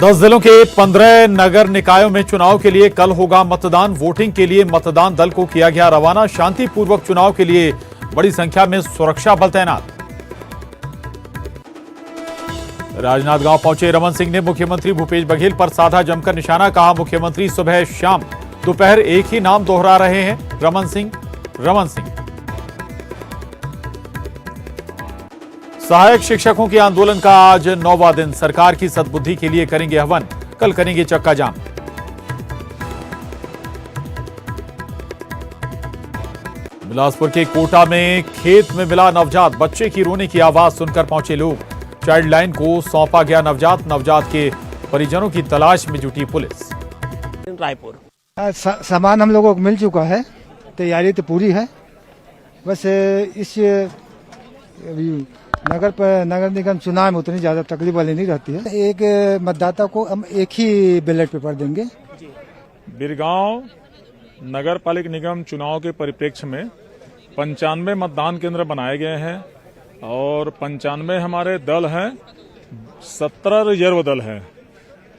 10 जिलों के 15 नगर निकायों में चुनाव के लिए कल होगा मतदान। वोटिंग के लिए मतदान दल को किया गया रवाना। शांतिपूर्वक चुनाव के लिए बड़ी संख्या में सुरक्षा बल तैनात। राजनांदगांव पहुंचे रमन सिंह ने मुख्यमंत्री भूपेश बघेल पर साधा जमकर निशाना। कहा मुख्यमंत्री सुबह शाम दोपहर एक ही नाम दोहरा रहे हैं, रमन सिंह। सहायक शिक्षकों के आंदोलन का आज 9वां दिन। सरकार की सद्बुद्धि के लिए करेंगे हवन, कल करेंगे चक्का जाम। बिलासपुर के कोटा में खेत में मिला नवजात। बच्चे की रोने की आवाज सुनकर पहुंचे लोग। चाइल्ड लाइन को सौंपा गया नवजात के परिजनों की तलाश में जुटी पुलिस। रायपुर सामान हम लोगों को मिल चुका है, तैयारी तो पूरी है। बस इस नगर निगम चुनाव में उतनी ज्यादा तकलीफ वाली नहीं रहती है। एक मतदाता को हम एक ही बैलेट पेपर देंगे। बिरगांव नगर पालिक निगम चुनाव के परिप्रेक्ष्य में 95 मतदान केंद्र बनाए गए हैं और 95 हमारे दल हैं, 17 रिजर्व दल हैं।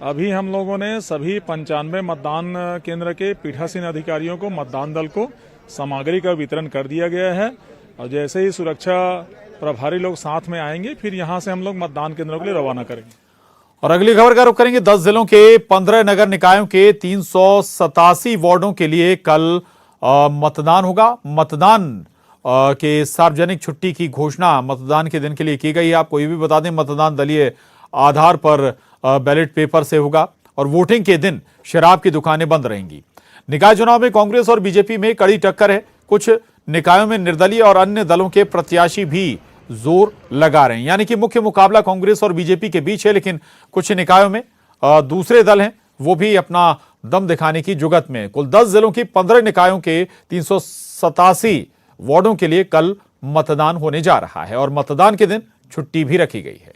अभी हम लोगों ने सभी 95 मतदान केंद्र के पीठासीन अधिकारियों को, मतदान दल को सामग्री का वितरण कर दिया गया है और जैसे ही सुरक्षा प्रभारी लोग साथ में आएंगे फिर यहां से हम लोग मतदान केंद्रों के लिए रवाना करेंगे। और अगली खबर का रुख करेंगे। 10 जिलों के 15 नगर निकायों के 387 वार्डों के लिए कल मतदान होगा। मतदान के सार्वजनिक छुट्टी की घोषणा मतदान के दिन के लिए की गई है। आपको ये भी बता दें, मतदान दलीय आधार पर बैलेट पेपर से होगा और वोटिंग के दिन शराब की दुकानें बंद रहेंगी। निकाय चुनाव में कांग्रेस और बीजेपी में कड़ी टक्कर है। कुछ निकायों में निर्दलीय और अन्य दलों के प्रत्याशी भी जोर लगा रहे हैं, यानी कि मुख्य मुकाबला कांग्रेस और बीजेपी के बीच है। लेकिन कुछ निकायों में दूसरे दल हैं, वो भी अपना दम दिखाने की जुगत में। कुल 10 जिलों की 15 निकायों के 387 वार्डों के लिए कल मतदान होने जा रहा है और मतदान के दिन छुट्टी भी रखी गई है।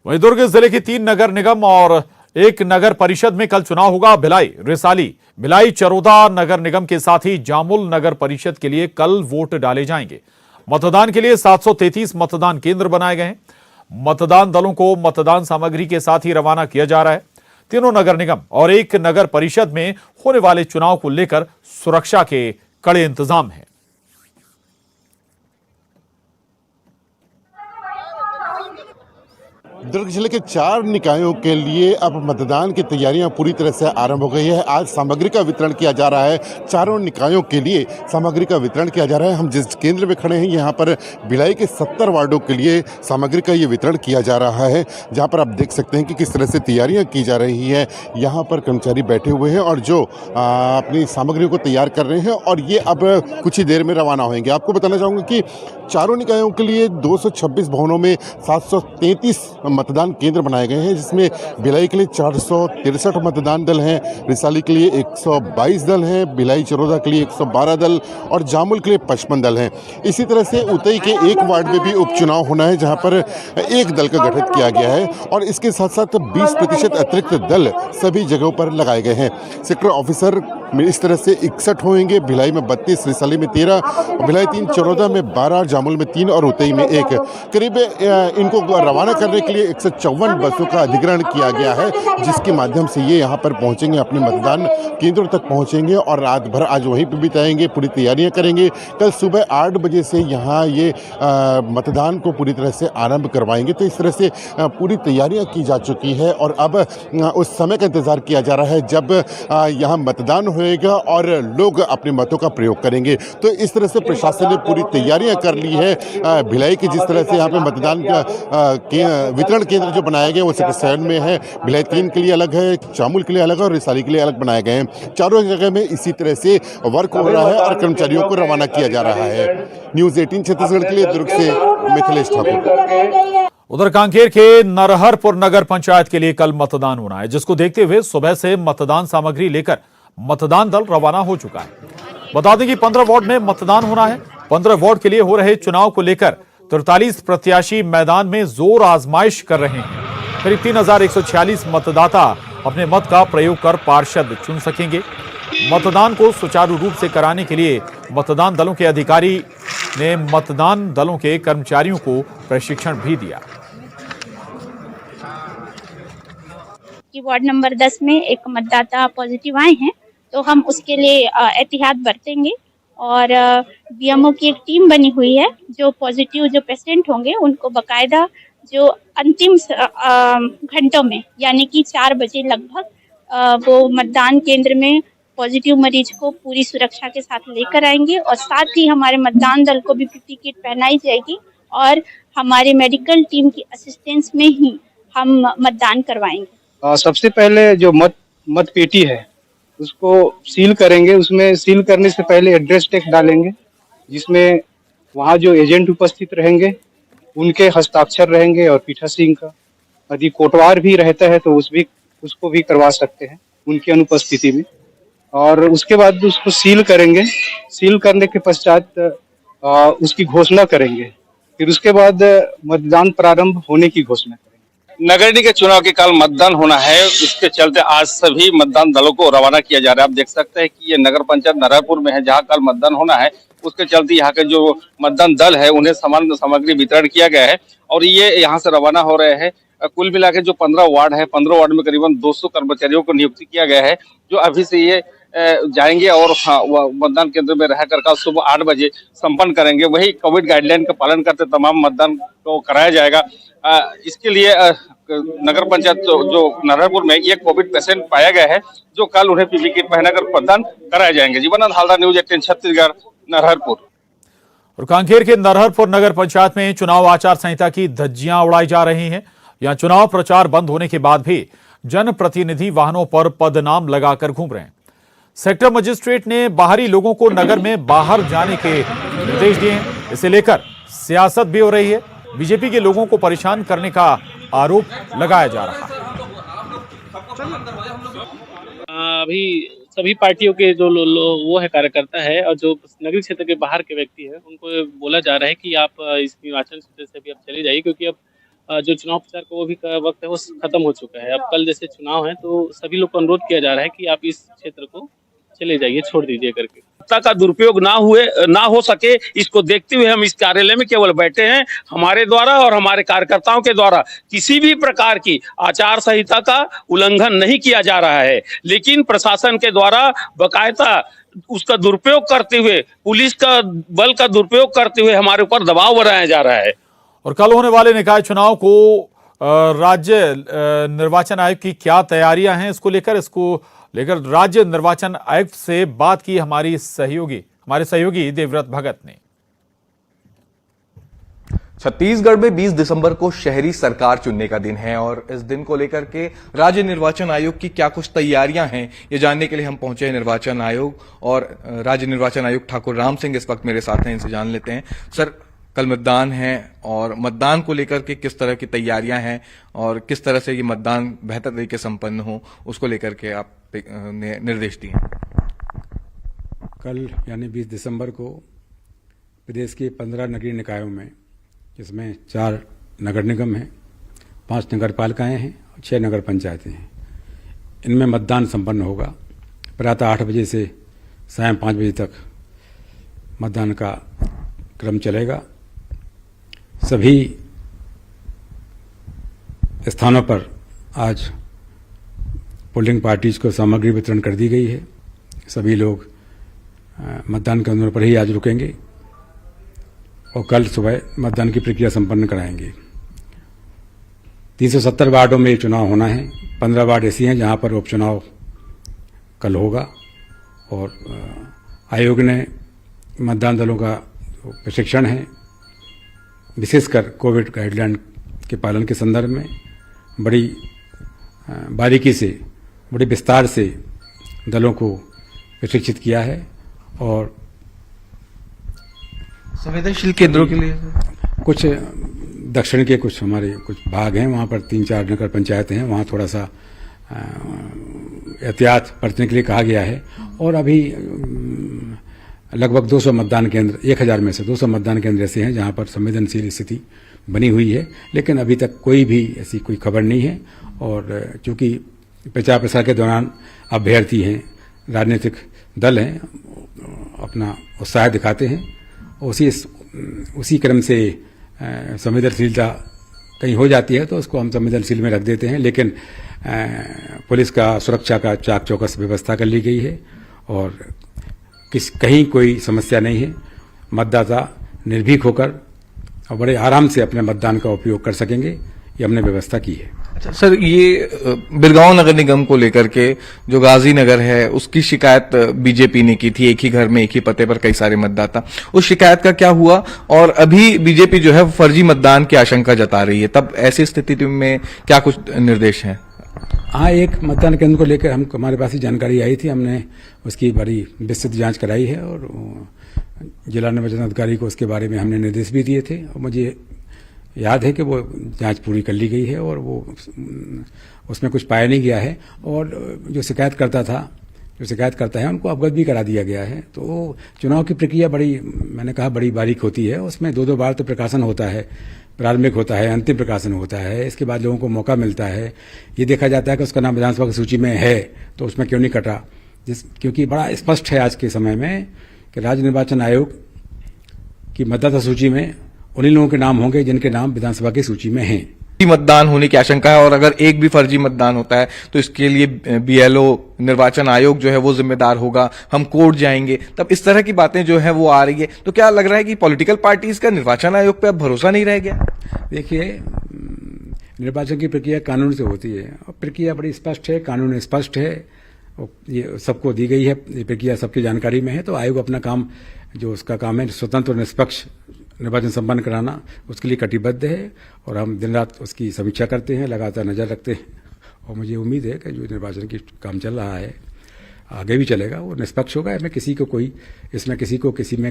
वहीं दुर्ग जिले की 3 नगर निगम और एक नगर परिषद में कल चुनाव होगा। भिलाई, रिसाली, भिलाई चरोदा नगर निगम के साथ ही जामुल नगर परिषद के लिए कल वोट डाले जाएंगे। मतदान के लिए 733 मतदान केंद्र बनाए गए हैं। मतदान दलों को मतदान सामग्री के साथ ही रवाना किया जा रहा है। तीनों नगर निगम और एक नगर परिषद में होने वाले चुनाव को लेकर सुरक्षा के कड़े इंतजाम हैं। दुर्ग जिले के 4 निकायों के लिए अब मतदान की तैयारियां पूरी तरह से आरंभ हो गई है। आज सामग्री का वितरण किया जा रहा है। चारों निकायों के लिए सामग्री का वितरण किया जा रहा है। हम जिस केंद्र में खड़े हैं यहाँ पर भिलाई के 70 वार्डों के लिए सामग्री का ये वितरण किया जा रहा है, जहाँ पर आप देख सकते हैं कि किस तरह से तैयारियां की जा रही है। यहाँ पर कर्मचारी बैठे हुए हैं और जो अपनी सामग्रियों को तैयार कर रहे हैं और ये अब कुछ ही देर में रवाना होंगे। आपको बताना चाहूँगा कि चारों निकायों के लिए 226 भवनों में 733 मतदान केंद्र बनाए गए हैं, जिसमें भिलाई के लिए 463 मतदान दल हैं, रिसाली के लिए 122 दल हैं, भिलाई चरोदा के लिए 112 दल और जामुल के लिए 55 दल हैं। इसी तरह से उतई के एक वार्ड में भी उपचुनाव होना है, जहां पर एक दल का गठन किया गया है और इसके साथ साथ 20% अतिरिक्त दल सभी जगहों पर लगाए गए हैं। सेक्टर ऑफिसर में इस तरह से 61 होंगे, भिलाई में 32, रिसाली में 13, भिलाई 3, चरोदा में 12, जामुल में 3 और उतई में 1। करीब इनको रवाना करने के लिए 154 बसों का अधिग्रहण किया गया है, जिसके माध्यम से ये यहाँ पर पहुँचेंगे, अपने मतदान केंद्रों तक पहुँचेंगे और रात भर आज वहीं पर बिताएंगे, पूरी तैयारियाँ करेंगे। कल सुबह 8 बजे से यहाँ ये मतदान को पूरी तरह से आरंभ करवाएंगे। तो इस तरह से पूरी तैयारियाँ की जा चुकी है और अब उस समय का इंतज़ार किया जा रहा है जब यहाँ मतदान होएगा और लोग अपने मतों का प्रयोग करेंगे। तो इस तरह से प्रशासन ने पूरी तैयारियां कर ली है। भिलाई की जिस तरह से यहाँ पे मतदान का वितरण केंद्र जो बनाए गए वो सेक्टर 7 में है, भिलाई 3 के लिए अलग है, जामुल के लिए अलग है और रिसाली के लिए अलग बनाए गए हैं। चारों जगह में इसी तरह से वर्क हो रहा है और कर्मचारियों को रवाना किया जा रहा है। न्यूज़ 18 छत्तीसगढ़ के लिए दुर्ग से मिथिलेश ठाकुर। उधर कांकेर के नरहरपुर नगर पंचायत के लिए कल मतदान होना है, जिसको देखते हुए सुबह से मतदान सामग्री लेकर मतदान दल रवाना हो चुका है। बता दें कि 15 वार्ड में मतदान होना है। 15 वार्ड के लिए हो रहे चुनाव को लेकर 43 प्रत्याशी मैदान में जोर आजमाइश कर रहे हैं। करीब 3146 मतदाता अपने मत का प्रयोग कर पार्षद चुन सकेंगे। मतदान को सुचारू रूप से कराने के लिए मतदान दलों के अधिकारी ने मतदान दलों के कर्मचारियों को प्रशिक्षण भी दिया। कि वार्ड नंबर 10 में एक मतदाता पॉजिटिव आए हैं, तो हम उसके लिए एहतियात बरतेंगे और बीएमओ की एक टीम बनी हुई है जो पॉजिटिव जो पेशेंट होंगे उनको बकायदा जो अंतिम घंटों में यानी कि 4 बजे लगभग वो मतदान केंद्र में पॉजिटिव मरीज को पूरी सुरक्षा के साथ लेकर आएंगे और साथ ही हमारे मतदान दल को भी पीपी किट पहनाई जाएगी और हमारे मेडिकल टीम की असिस्टेंस में ही हम मतदान करवाएंगे। सबसे पहले जो मत पेटी है उसको सील करेंगे। उसमें सील करने से पहले एड्रेस टेक डालेंगे जिसमें वहाँ जो एजेंट उपस्थित रहेंगे उनके हस्ताक्षर रहेंगे और पीठासीन का। यदि कोटवार भी रहता है तो उसको भी करवा सकते हैं उनकी अनुपस्थिति में। और उसके बाद उसको सील करेंगे। सील करने के पश्चात उसकी घोषणा करेंगे। फिर उसके बाद मतदान प्रारंभ होने की घोषणा करेंगे। नगर निगम के चुनाव के कल मतदान होना है, उसके चलते आज सभी मतदान दलों को रवाना किया जा रहा है। आप देख सकते हैं कि ये नगर पंचायत नारायणपुर में है जहां कल मतदान होना है। उसके चलते यहाँ के जो मतदान दल है उन्हें सामान सामग्री वितरण किया गया है और ये यहाँ से रवाना हो रहे हैं। कुल मिला के जो 15 वार्ड है, 15 वार्ड में करीबन 200 कर्मचारियों को नियुक्ति किया गया है जो अभी से ये जाएंगे और मतदान केंद्र में रहकर कल सुबह 8 बजे संपन्न करेंगे। वही कोविड गाइडलाइन का पालन करते तमाम मतदान को कराया जाएगा। इसके लिए नगर पंचायत जो नारायणपुर में एक कोविड पेशेंट पाया गया है जो कल उन्हें पीपी किट पहनाकर मतदान कराए जाएंगे। जीवनानंद हालदार, न्यूज 18 छत्तीसगढ़, नारायणपुर। और कांकेर के नारायणपुर नगर पंचायत में चुनाव आचार संहिता की धज्जियां उड़ाई जा रही हैं। यहां चुनाव प्रचार बंद होने के बाद भी जनप्रतिनिधि वाहनों पर पदनाम लगाकर घूम रहे हैं। सेक्टर मजिस्ट्रेट ने बाहरी लोगों को नगर में बाहर जाने के निर्देश दिए हैं। इसे लेकर सियासत भी हो रही है। बीजेपी के लोगों को परेशान करने का आरोप लगाया जा रहा है। अभी सभी पार्टियों के जो वो है कार्यकर्ता है और जो नगरीय क्षेत्र के बाहर के व्यक्ति है उनको बोला जा रहा है कि आप इस निर्वाचन क्षेत्र से भी आप चले जाइए क्योंकि अब जो चुनाव प्रचार का वो भी वक्त है वो खत्म हो चुका है। अब कल जैसे चुनाव है तो सभी लोग को अनुरोध किया जा रहा है कि आप इस क्षेत्र को चले जाइए, छोड़ दीजिए करके। सत्ता का दुरुपयोग ना हो सके, इसको देखते हुए हम इस कार्यालय में केवल बैठे हैं। हमारे द्वारा और हमारे कार्यकर्ताओं के द्वारा किसी भी प्रकार की आचार संहिता का उल्लंघन नहीं किया जा रहा है, लेकिन प्रशासन के द्वारा बाकायदा उसका दुरुपयोग करते हुए, पुलिस का बल का दुरुपयोग करते हुए हमारे ऊपर दबाव बनाया जा रहा है। और कल होने वाले निकाय चुनाव को राज्य निर्वाचन आयोग की क्या तैयारियां हैं, इसको लेकर राज्य निर्वाचन आयुक्त से बात की हमारे सहयोगी देवव्रत भगत ने। छत्तीसगढ़ में 20 दिसंबर को शहरी सरकार चुनने का दिन है और इस दिन को लेकर के राज्य निर्वाचन आयोग की क्या कुछ तैयारियां हैं, ये जानने के लिए हम पहुंचे हैं निर्वाचन आयोग और राज्य निर्वाचन आयुक्त ठाकुर राम सिंह इस वक्त मेरे साथ हैं। इनसे जान लेते हैं। सर, कल मतदान है और मतदान को लेकर के किस तरह की तैयारियां हैं और किस तरह से ये मतदान बेहतर तरीके से संपन्न हो, उसको लेकर के आप निर्देश दिए। कल यानी 20 दिसंबर को प्रदेश के 15 नगरीय निकायों में, जिसमें 4 नगर निगम हैं, 5 नगर पालिकाएं हैं और 6 नगर पंचायतें हैं, इनमें मतदान संपन्न होगा। प्रातः 8 बजे से सायं 5 बजे तक मतदान का क्रम चलेगा। सभी स्थानों पर आज पोलिंग पार्टीज को सामग्री वितरण कर दी गई है। सभी लोग मतदान केंद्रों पर ही आज रुकेंगे और कल सुबह मतदान की प्रक्रिया संपन्न कराएंगे। 370 वार्डों में चुनाव होना है। 15 वार्ड ऐसी हैं जहां पर उपचुनाव कल होगा और आयोग ने मतदान दलों का प्रशिक्षण है, विशेषकर कोविड गाइडलाइन के पालन के संदर्भ में बड़ी बारीकी से, बड़े विस्तार से दलों को प्रशिक्षित किया है। और संवेदनशील केंद्रों के लिए कुछ दक्षिण के कुछ हमारे कुछ भाग हैं, वहाँ पर 3-4 नगर पंचायतें हैं, वहाँ थोड़ा सा एहतियात बरतने के लिए कहा गया है। और अभी लगभग 200 मतदान केंद्र, 1000 में से 200 मतदान केंद्र ऐसे हैं जहां पर संवेदनशील स्थिति बनी हुई है, लेकिन अभी तक कोई भी ऐसी कोई खबर नहीं है। और चूंकि प्रचार प्रसार के दौरान अभ्यर्थी हैं, राजनीतिक दल हैं, अपना उत्साह दिखाते हैं, उसी उसी क्रम से संवेदनशीलता कहीं हो जाती है तो उसको हम संवेदनशील में रख देते हैं, लेकिन पुलिस का सुरक्षा का चाक चौकस व्यवस्था कर ली गई है और कहीं कोई समस्या नहीं है। मतदाता निर्भीक होकर और बड़े आराम से अपने मतदान का उपयोग कर सकेंगे, ये हमने व्यवस्था की है। अच्छा सर, ये बिरगांव नगर निगम को लेकर के जो गाजीनगर है उसकी शिकायत बीजेपी ने की थी, एक ही घर में एक ही पते पर कई सारे मतदाता, उस शिकायत का क्या हुआ? और अभी बीजेपी जो है फर्जी मतदान की आशंका जता रही है, तब ऐसी स्थिति में क्या कुछ निर्देश हैं? हाँ, एक मतदान केंद्र को लेकर हमारे पास ही जानकारी आई थी, हमने उसकी बड़ी विस्तृत जांच कराई है और जिला निर्वाचन अधिकारी को उसके बारे में हमने निर्देश भी दिए थे और मुझे याद है कि वो जांच पूरी कर ली गई है और वो उसमें कुछ पाया नहीं गया है और जो शिकायत करता है उनको अवगत भी करा दिया गया है। तो चुनाव की प्रक्रिया मैंने कहा बड़ी बारीक होती है, उसमें दो बार तो प्रकाशन होता है, प्रारंभिक होता है, अंतिम प्रकाशन होता है, इसके बाद लोगों को मौका मिलता है, ये देखा जाता है कि उसका नाम विधानसभा की सूची में है तो उसमें क्यों नहीं कटा, क्योंकि बड़ा स्पष्ट है आज के समय में कि राज्य निर्वाचन आयोग की मतदाता सूची में उन्हीं लोगों के नाम होंगे जिनके नाम विधानसभा की सूची में हैं। मतदान होने की आशंका है और अगर एक भी फर्जी मतदान होता है तो इसके लिए बीएलओ निर्वाचन आयोग जो है वो जिम्मेदार होगा, हम कोर्ट जाएंगे, तब इस तरह की बातें जो है वो आ रही है। तो क्या लग रहा है कि पॉलिटिकल पार्टीज का निर्वाचन आयोग पे अब भरोसा नहीं रह गया? देखिए, निर्वाचन की प्रक्रिया कानून से होती है और प्रक्रिया बड़ी स्पष्ट है, कानून स्पष्ट है, ये सबको दी गई है, ये प्रक्रिया सबकी जानकारी में है। तो आयोग अपना काम, जो उसका काम है स्वतंत्र और निष्पक्ष निर्वाचन संपन्न कराना, उसके लिए कटिबद्ध है और हम दिन रात उसकी समीक्षा करते हैं, लगातार नजर रखते हैं और मुझे उम्मीद है कि जो निर्वाचन की काम चल रहा है आगे भी चलेगा, वो निष्पक्ष होगा। इसमें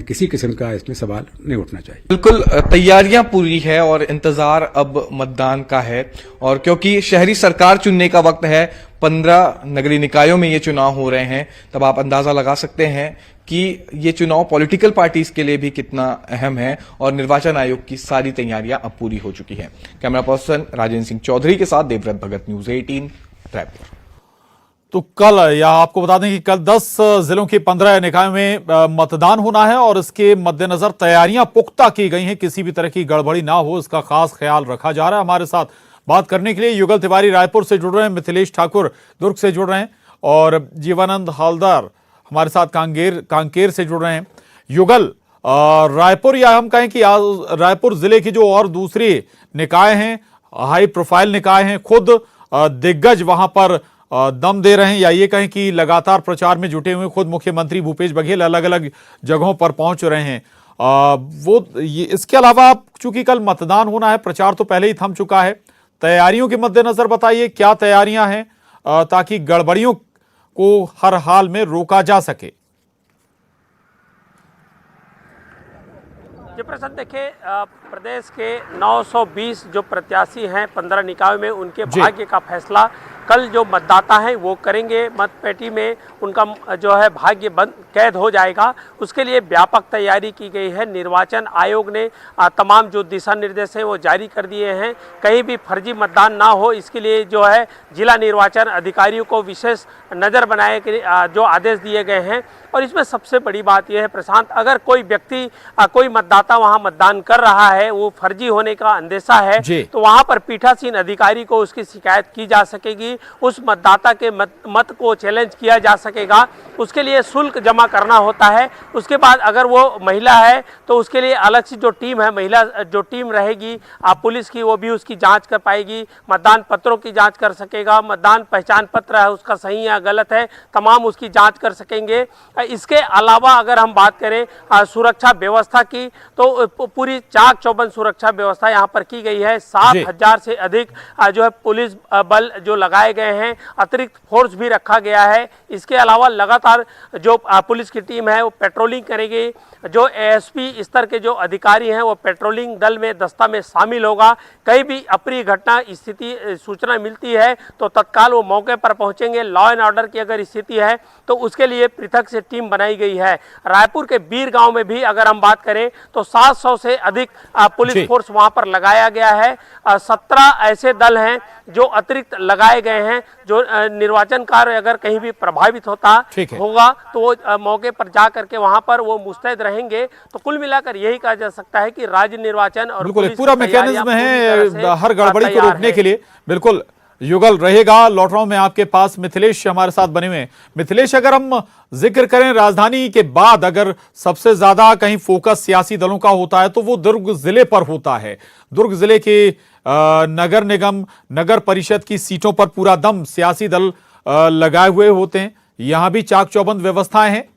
किसी किस्म का इसमें सवाल नहीं उठना चाहिए। बिल्कुल, तैयारियां पूरी है और इंतजार अब मतदान का है और क्योंकि शहरी सरकार चुनने का वक्त है, 15 नगरीय निकायों में ये चुनाव हो रहे हैं, तब आप अंदाजा लगा सकते हैं कि ये चुनाव पॉलिटिकल पार्टीज के लिए भी कितना अहम है और निर्वाचन आयोग की सारी तैयारियां अब पूरी हो चुकी हैं। कैमरा पर्सन राजेंद्र सिंह चौधरी के साथ देवव्रत भगत, न्यूज 18 रायपुर। तो कल, या आपको बता दें कि कल 10 जिलों के 15 निकायों में मतदान होना है और इसके मद्देनजर तैयारियां पुख्ता की गई हैं, किसी भी तरह की गड़बड़ी ना हो इसका खास ख्याल रखा जा रहा है। हमारे साथ बात करने के लिए युगल तिवारी रायपुर से जुड़ रहे हैं, मिथिलेश ठाकुर दुर्ग से जुड़ रहे हैं और जीवानंद हालदार हमारे साथ कांकेर से जुड़ रहे हैं। युगल, रायपुर, या हम कहें कि रायपुर जिले की जो और दूसरी निकाय हैं, हाई प्रोफाइल निकाय हैं, खुद दिग्गज वहां पर दम दे रहे हैं, या ये कहें कि लगातार प्रचार में जुटे हुए खुद मुख्यमंत्री भूपेश बघेल अलग अलग जगहों पर पहुंच रहे हैं। इसके अलावा चूंकि कल मतदान होना है, प्रचार तो पहले ही थम चुका है, तैयारियों के मद्देनजर बताइए क्या तैयारियां हैं ताकि गड़बड़ियों को हर हाल में रोका जा सके। जी प्रशांत, देखिए प्रदेश के 920 जो प्रत्याशी हैं 15 निकायों में, उनके भाग्य का फैसला कल जो मतदाता हैं वो करेंगे। मतपेटी में उनका जो है भाग्य कैद हो जाएगा, उसके लिए व्यापक तैयारी की गई है। निर्वाचन आयोग ने तमाम जो दिशा निर्देश हैं वो जारी कर दिए हैं, कहीं भी फर्जी मतदान ना हो, इसके लिए जो है जिला निर्वाचन अधिकारियों को विशेष नज़र बनाए के जो आदेश दिए गए हैं। और इसमें सबसे बड़ी बात यह है प्रशांत, अगर कोई व्यक्ति कोई मतदाता वहां मतदान कर रहा है, वो फर्जी होने का अंदेशा है, तो वहां पर पीठासीन अधिकारी को उसकी शिकायत की जा सकेगी, उस मतदाता के मत को चैलेंज किया जा सकेगा। उसके लिए शुल्क जमा करना होता है। उसके बाद अगर वो महिला है तो उसके लिए अलग से जो टीम है, महिला जो टीम रहेगी पुलिस की, वो भी उसकी जांच कर पाएगी, मतदान पत्रों की जांच कर सकेगा, मतदान पहचान पत्र है उसका सही या गलत है, तमाम उसकी जांच कर सकेंगे। इसके अलावा अगर हम बात करें सुरक्षा व्यवस्था की, तो पूरी चाक चौबंद सुरक्षा व्यवस्था यहाँ पर की गई है। 7,000 से अधिक जो है पुलिस बल जो लगाए गए हैं, अतिरिक्त फोर्स भी रखा गया है। इसके अलावा लगातार जो पुलिस की टीम है वो पेट्रोलिंग करेगी, जो एएसपी स्तर के जो अधिकारी हैं वो पेट्रोलिंग दल में दस्ता में शामिल होगा। कहीं भी अप्रिय घटना स्थिति सूचना मिलती है तो तत्काल वो मौके पर पहुंचेंगे। लॉ एंड ऑर्डर की अगर स्थिति है तो उसके लिए पृथक से टीम बनाई गई है। रायपुर के बीर गांव में भी अगर हम बात करें तो 700 से अधिक पुलिस फोर्स वहां पर लगाया गया है। 17 ऐसे दल हैं जो अतिरिक्त लगाए गए गए हैं। जो निर्वाचन कार्य अगर कहीं भी प्रभावित होगा तो वो मौके पर जा करके वहां पर वो मुस्तैद रहेंगे। तो कुल मिलाकर यही कहा जा सकता है कि राज्य निर्वाचन और बिल्कुल एक पूरा मैकेनिज्म है हर गड़बड़ी को रोकने के लिए। बिल्कुल युगल रहेगा। लौट रहा हूं मैं आपके पास, मिथिलेश हमारे साथ बने हुए हैं। मिथिलेश, अगर हम जिक्र करें राजधानी के बाद अगर सबसे ज्यादा कहीं फोकस सियासी दलों का होता है तो वो दुर्ग जिले पर होता है। दुर्ग जिले के नगर निगम, नगर परिषद की सीटों पर पूरा दम सियासी दल लगाए हुए होते हैं। यहां भी चाक चौबंद व्यवस्थाएं हैं।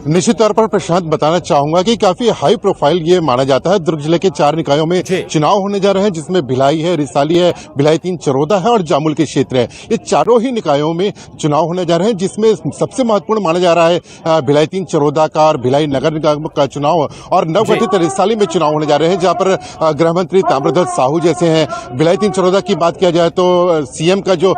निश्चित तौर पर प्रशांत बताना चाहूंगा कि काफी हाई प्रोफाइल ये माना जाता है। दुर्ग जिले के 4 निकायों में चुनाव होने जा रहे हैं, जिसमें भिलाई है, रिसाली है, भिलाई 3 चरोदा है और जामुल के क्षेत्र है। ये चारों ही निकायों में चुनाव होने जा रहे हैं, जिसमें सबसे महत्वपूर्ण माना जा रहा है भिलाई 3 चरोदा का और भिलाई नगर निगम का चुनाव और नवगठित रिसाली में चुनाव होने जा रहे हैं, जहां पर गृह मंत्री ताम्रध्वज साहू जैसे हैं। भिलाई 3 चरोदा की बात किया जाए तो सीएम का जो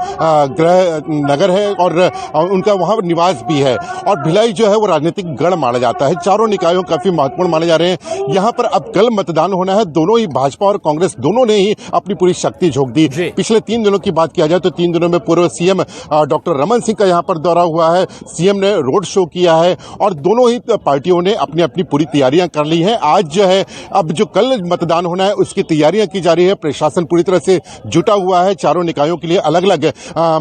गृह नगर है और उनका वहां निवास भी है, और भिलाई जो है वो राजनीतिक गढ़ माना जाता है। चारों निकायों काफी महत्वपूर्ण माने जा रहे हैं। यहां पर अब कल मतदान होना है। दोनों ही भाजपा और कांग्रेस दोनों ने ही अपनी पूरी शक्ति झोंक दी। पिछले 3 दिनों की बात किया जाए तो 3 दिनों में पूर्व सीएम डॉक्टर रमन सिंह का यहां पर दौरा हुआ है। सीएम ने रोड शो किया है और दोनों ही पार्टियों ने अपनी अपनी पूरी तैयारियां कर ली हैं। आज जो है अब जो कल मतदान होना है उसकी तैयारियां की जा रही है। प्रशासन पूरी तरह से जुटा हुआ है। चारों निकायों के लिए अलग अलग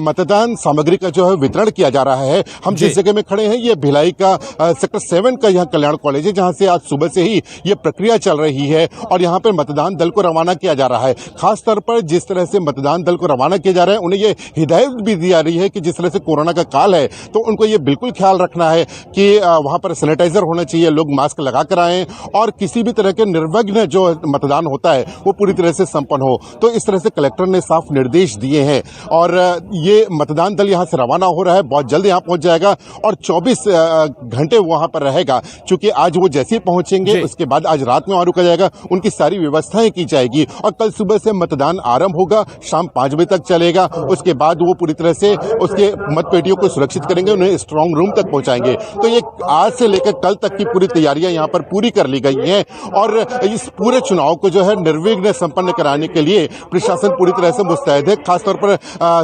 मतदान सामग्री का जो है वितरण किया जा रहा है। हम जिस जगह में खड़े हैं ये भिलाई का सेक्टर 7 का यह कल्याण कॉलेज है, जहां से आज सुबह से ही यह प्रक्रिया चल रही है और यहां पर मतदान दल को रवाना किया जा रहा है। खास तौर पर जिस तरह से मतदान दल को रवाना किया जा रहा है, उन्हें यह हिदायत भी दी जा रही है कि जिस तरह से कोरोना का काल है तो उनको यह बिल्कुल ख्याल रखना है कि वहां पर सैनिटाइजर होना चाहिए, लोग मास्क लगाकर आएं और किसी भी तरह के निर्विघ्न जो मतदान होता है वो पूरी तरह से संपन्न हो। तो इस तरह से कलेक्टर ने साफ निर्देश दिए हैं और ये मतदान दल यहां से रवाना हो रहा है, बहुत जल्द यहां पहुंच जाएगा और 24 घंटे वहां पर रहेगा। क्योंकि आज वो जैसे ही पहुंचेंगे उसके बाद आज रात में वहां रुका जाएगा, उनकी सारी व्यवस्थाएं की जाएगी और कल सुबह से मतदान आरंभ होगा, शाम 5 बजे तक चलेगा। उसके बाद वो पूरी तरह से उसके मतपेटियों को सुरक्षित करेंगे, उन्हें स्ट्रांग रूम तक पहुंचाएंगे। तो ये आज से लेकर कल तक की पूरी तैयारियां यहाँ पर पूरी कर ली गई हैं और इस पूरे चुनाव को जो है निर्विघ्न संपन्न कराने के लिए प्रशासन पूरी तरह से मुस्तैद है। खासतौर पर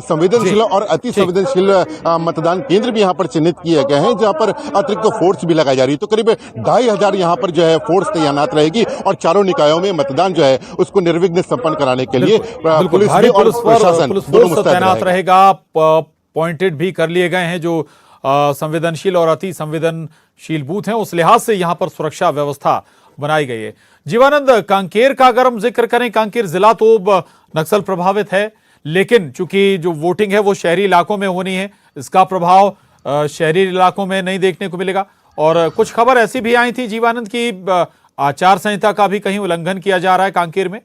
संवेदनशील और अति संवेदनशील मतदान केंद्र भी यहाँ पर चिन्हित किए गए हैं, जहाँ पर अतिरिक्त फोर्स भी लगाई जा रही है। तो करीब 2500 यहाँ पर जो है फोर्स तैनात रहेगी और चारों निकायों में मतदान जो है उसको निर्विघ्न संपन्न कराने के लिए पुलिस और प्रशासन दोनों तैनात रहेगा। पॉइंटेड भी कर लिए गए हैं जो संवेदनशील और अति संवेदनशील बूथ हैं, उस लिहाज से यहाँ पर सुरक्षा व्यवस्था बनाई गई है। जीवानंद, कांकेर का अगर हम जिक्र करें, कांकेर जिला तो नक्सल प्रभावित है, लेकिन चूंकि जो वोटिंग है वो शहरी इलाकों में होनी है, इसका प्रभाव शहरी इलाकों में नहीं देखने को मिलेगा। और कुछ खबर ऐसी भी आई थी जीवानंद की आचार संहिता का भी कहीं उल्लंघन किया जा रहा है कांकेर में।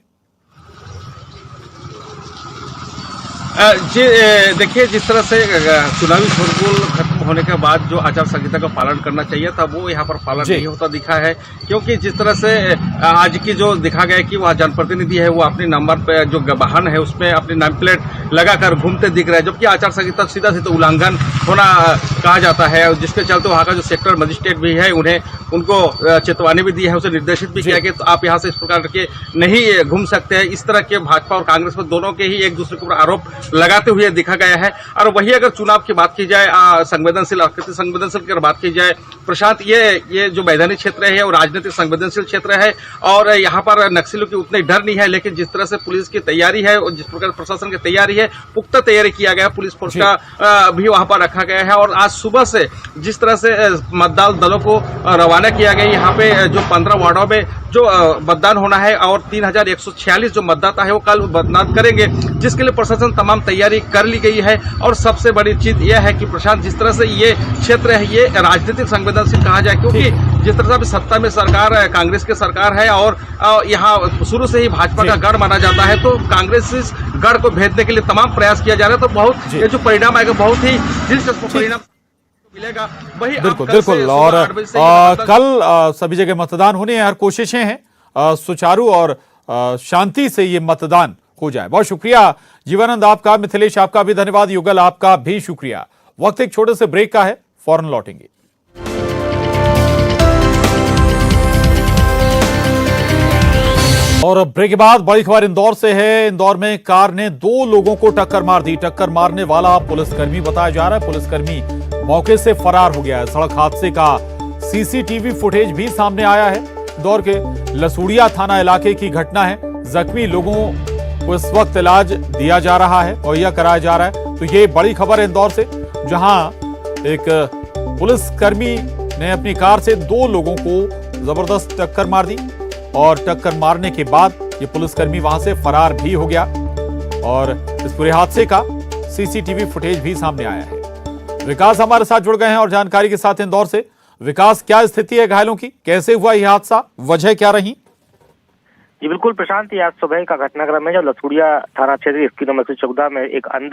जी देखिए, जिस तरह से चुनावी शोरगुल खत्म होने के बाद जो आचार संहिता का पालन करना चाहिए था वो यहाँ पर पालन नहीं होता दिखा है, क्योंकि जिस तरह से आज की जो दिखा गया कि वह जनप्रतिनिधि है वो अपने नंबर पे जो वाहन है उसमें अपनी नाम प्लेट लगाकर घूमते दिख रहे हैं, जबकि आचार संहिता सीधा सीधा उल्लंघन होना कहा जाता है। और जिसके चलते वहाँ का जो सेक्टर मजिस्ट्रेट भी है उनको चेतावनी भी दी है, उसे निर्देशित भी किया कि तो आप यहाँ से इस प्रकार के नहीं घूम सकते हैं। इस तरह के भाजपा और कांग्रेस में दोनों के ही एक दूसरे के ऊपर आरोप लगाते हुए दिखा गया है। और वही अगर चुनाव की बात की जाए, संवेदनशील आकृति संवेदनशील की बात की जाए प्रशांत, ये जो मैदानी क्षेत्र है वो राजनीतिक संवेदनशील क्षेत्र है और यहाँ पर नक्सलियों की उतनी डर नहीं है। लेकिन जिस तरह से पुलिस की तैयारी है और जिस प्रकार प्रशासन की तैयारी है, पुख्ता तैयारी किया गया, पुलिस फोर्स का भी वहां पर रखा गया है। और आज सुबह से जिस तरह से मतदान दलों को रवाना किया गया, यहाँ पे जो 15 वार्डों में जो मतदान होना है और 3146 जो मतदाता है वो कल मतदान करेंगे, जिसके लिए प्रशासन तमाम तैयारी कर ली गई है। और सबसे बड़ी चीज यह है कि प्रशांत, जिस तरह से ये क्षेत्र है ये राजनीतिक संवेदनशील कहा जाए, क्योंकि जिस तरह से अभी सत्ता में सरकार है, कांग्रेस की सरकार है और यहाँ शुरू से ही भाजपा का गढ़ माना जाता है, तो कांग्रेस इस गढ़ को भेदने के लिए तमाम प्रयास किया जा रहा है। तो बहुत ये जो परिणाम आएगा बहुत ही दिलचस्प परिणाम मिलेगा। वही बिल्कुल और कल सभी जगह मतदान होने हैं, हर कोशिशें हैं सुचारू और शांति से ये मतदान हो जाए। बहुत शुक्रिया जीवानंद आपका, मिथिलेश आपका भी धन्यवाद, युगल आपका भी शुक्रिया। वक्त एक छोटे से ब्रेक का है, फौरन लौटेंगे। और ब्रेक के बाद बड़ी खबर इंदौर से है। इंदौर में कार ने 2 लोगों को टक्कर मार दी। टक्कर मारने वाला पुलिसकर्मी बताया जा रहा है। पुलिसकर्मी मौके से फरार हो गया है। सड़क हादसे का सीसीटीवी फुटेज भी सामने आया है। इंदौर के लसूड़िया थाना इलाके की घटना है। जख्मी लोगों को इस वक्त इलाज दिया जा रहा है, मुहैया कराया जा रहा है। तो ये बड़ी खबर है इंदौर से, जहां एक पुलिसकर्मी ने अपनी कार से 2 लोगों को जबरदस्त टक्कर मार दी और टक्कर मारने के बाद ये पुलिसकर्मी वहां से फरार भी हो गया। और इस पूरे हादसे का सीसीटीवी फुटेज भी सामने आया है। विकास हमारे साथ जुड़ गए हैं और जानकारी के साथ इंदौर से। विकास, क्या स्थिति है घायलों की? कैसे हुआ यह हादसा? वजह क्या रही? जी बिल्कुल प्रशांत, आज सुबह का घटनाक्रम है जो लसूड़िया थाना क्षेत्र स्कीम नंबर 114 में एक अंध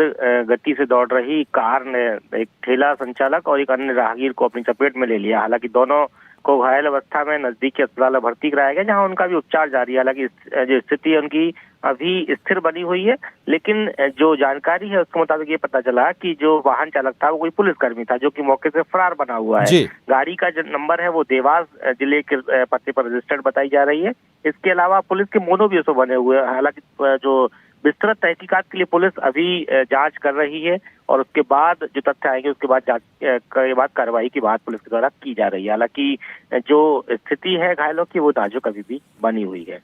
गति से दौड़ रही कार ने एक ठेला संचालक और एक अन्य राहगीर को अपनी चपेट में ले लिया। हालांकि दोनों को घायल अवस्था में नजदीक के अस्पताल में भर्ती कराया गया, जहां उनका भी उपचार जारी है। हालांकि जो स्थिति है उनकी अभी स्थिर बनी हुई है, लेकिन जो जानकारी है उसके मुताबिक ये पता चला कि जो वाहन चालक था वो कोई पुलिसकर्मी था जो कि मौके से फरार बना हुआ है। गाड़ी का जो नंबर है वो देवास जिले के पते पर रजिस्टर्ड बताई जा रही है। इसके अलावा पुलिस के मोनो भी उसमें बने हुए हैं। हालांकि जो विस्तृत तहकीकात के लिए पुलिस अभी जांच कर रही है और उसके बाद जो तथ्य आएंगे उसके बाद जांच के बाद कार्रवाई की बात पुलिस के द्वारा की जा रही है। हालांकि जो स्थिति है घायलों की वो नाजुक अभी भी बनी हुई है।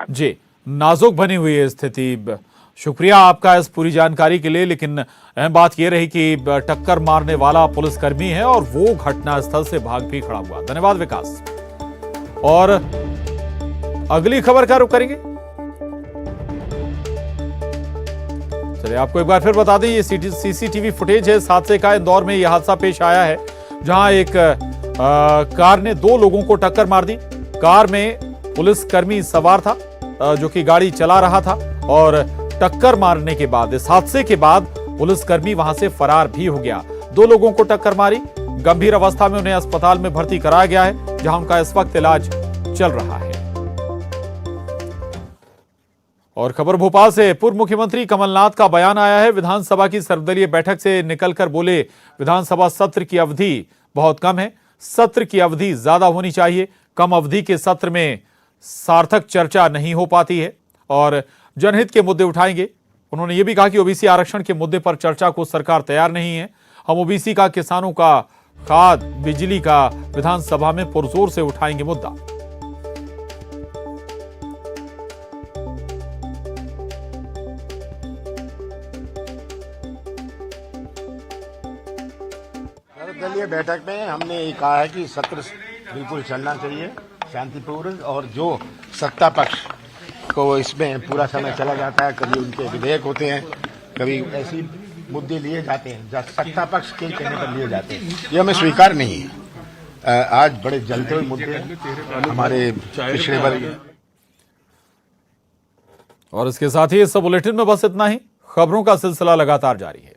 जी, नाजुक बनी हुई है स्थिति। शुक्रिया आपका इस पूरी जानकारी के लिए। लेकिन अहम बात यह रही कि टक्कर मारने वाला पुलिसकर्मी है और वो घटनास्थल से भाग भी खड़ा हुआ। धन्यवाद विकास। और अगली खबर का रुख करेंगे। चलिए आपको एक बार फिर बता दें, ये सीसीटीवी फुटेज है हादसे का। इंदौर में यह हादसा पेश आया है जहां एक कार ने 2 लोगों को टक्कर मार दी। कार में पुलिसकर्मी सवार था जो कि गाड़ी चला रहा था और टक्कर मारने के बाद, इस हादसे के बाद पुलिसकर्मी वहां से फरार भी हो गया। 2 लोगों को टक्कर मारी, गंभीर अवस्था में उन्हें अस्पताल में भर्ती कराया गया है, जहां उनका इस वक्त इलाज चल रहा है। और खबर भोपाल से, पूर्व मुख्यमंत्री कमलनाथ का बयान आया है। विधानसभा की सर्वदलीय बैठक से निकलकर बोले, विधानसभा सत्र की अवधि बहुत कम है, सत्र की अवधि ज्यादा होनी चाहिए। कम अवधि के सत्र में सार्थक चर्चा नहीं हो पाती है और जनहित के मुद्दे उठाएंगे। उन्होंने ये भी कहा कि ओबीसी आरक्षण के मुद्दे पर चर्चा को सरकार तैयार नहीं है। हम ओबीसी का, किसानों का, खाद, बिजली का विधानसभा में पुरजोर से उठाएंगे मुद्दा। सर्वदलीय बैठक में हमने ये कहा है कि सत्र बिल्कुल चलना चाहिए शांतिपूर्ण, और जो सत्ता पक्ष को इसमें पूरा समय चला जाता है, कभी उनके विधेयक होते हैं, कभी ऐसी मुद्दे लिए जाते हैं जहाँ सत्ता पक्ष के कहने पर लिए जाते हैं, ये हमें स्वीकार नहीं है। आज बड़े जलते हुए मुद्दे हमारे पिछड़े वर्ग। और इसके साथ ही इस बुलेटिन में बस इतना ही। खबरों का सिलसिला लगातार जारी है।